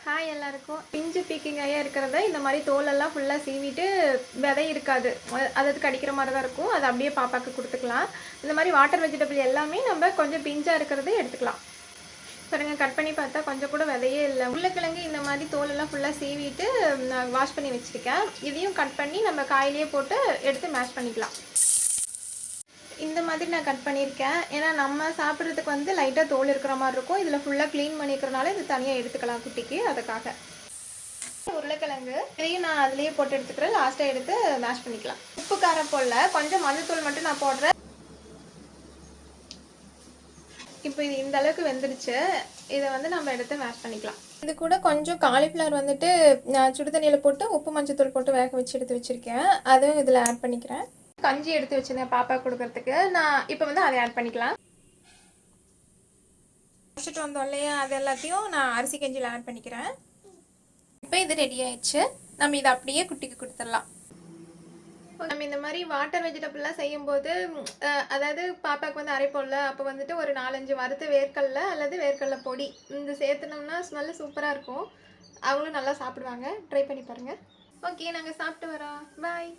Hi எல்லாருக்கும். பிஞ்சு பீக்கிங்காயே இருக்கிறத இந்த மாதிரி தோலெல்லாம் ஃபுல்லாக சீவிட்டு விதை இருக்காது, அது கடிக்கிற மாதிரி தான் இருக்கும். அதை அப்படியே பாப்பாவுக்கு கொடுத்துக்கலாம். இந்த மாதிரி வாட்டர் வெஜிடபிள் எல்லாமே நம்ம கொஞ்சம் பிஞ்சாக இருக்கிறத எடுத்துக்கலாம். பாருங்கள், கட் பண்ணி பார்த்தா கொஞ்சம் கூட விதையே இல்லை. உருளைக்கிழங்கு இந்த மாதிரி தோலெல்லாம் ஃபுல்லாக சீவிட்டு நான் வாஷ் பண்ணி வச்சுருக்கேன். இதையும் கட் பண்ணி நம்ம காயிலே போட்டு எடுத்து மேஷ் பண்ணிக்கலாம். இந்த மாதிரி நான் கட் பண்ணியிருக்கேன். ஏன்னா நம்ம சாப்பிட்றதுக்கு வந்து லைட்டாக தோல் இருக்கிற மாதிரி இருக்கும். இதில் ஃபுல்லாக க்ளீன் பண்ணிக்கிறனால இது தனியாக எடுத்துக்கலாம் குட்டிக்கு. அதுக்காக உருளைக்கிழங்கு இதையும் நான் அதிலேயே போட்டு எடுத்துக்கிறேன். லாஸ்ட்டாக எடுத்து மேஷ் பண்ணிக்கலாம். உப்பு காரம் போடல, கொஞ்சம் மஞ்சத்தூள் மட்டும் நான் போடுறேன். இப்போ இது இந்த அளவுக்கு வெந்துடுச்சு. இதை வந்து நம்ம எடுத்து மேஷ் பண்ணிக்கலாம். இது கூட கொஞ்சம் காலிஃப்ளவர் வந்துட்டு நான் சுடு தண்ணியில் போட்டு உப்பு மஞ்சத்தூள் போட்டு வேக வச்சு எடுத்து வச்சுருக்கேன். அதுவும் இதில் ஆட் பண்ணிக்கிறேன். கஞ்சி எடுத்து வச்சிருந்தேன் பாப்பா கொடுக்கறதுக்கு. நான் இப்போ வந்து அதை ஆட் பண்ணிக்கலாம். வச்சுட்டு வந்தோம் இல்லையா, அது எல்லாத்தையும் நான் அரிசி கஞ்சியில் ஆட் பண்ணிக்கிறேன். இப்போ இது ரெடி ஆயிடுச்சு. நம்ம இதை அப்படியே குட்டிக்கு கொடுத்துடலாம். நம்ம இந்த மாதிரி வாட்டர் வெஜிடபிள்லாம் செய்யும்போது அதாவது பாப்பாவுக்கு வந்து அரைப்போம்ல, அப்போ வந்துட்டு ஒரு 4-5 வறுத்த வேர்க்கடல அல்லது வேர்க்கடல பொடி இந்த சேர்த்துனோம்னா ஸ்மெல்லு சூப்பராக இருக்கும். அவங்களும் நல்லா சாப்பிடுவாங்க. ட்ரை பண்ணி பாருங்கள். ஓகே, நாங்கள் சாப்பிட்டு வரோம். பாய்.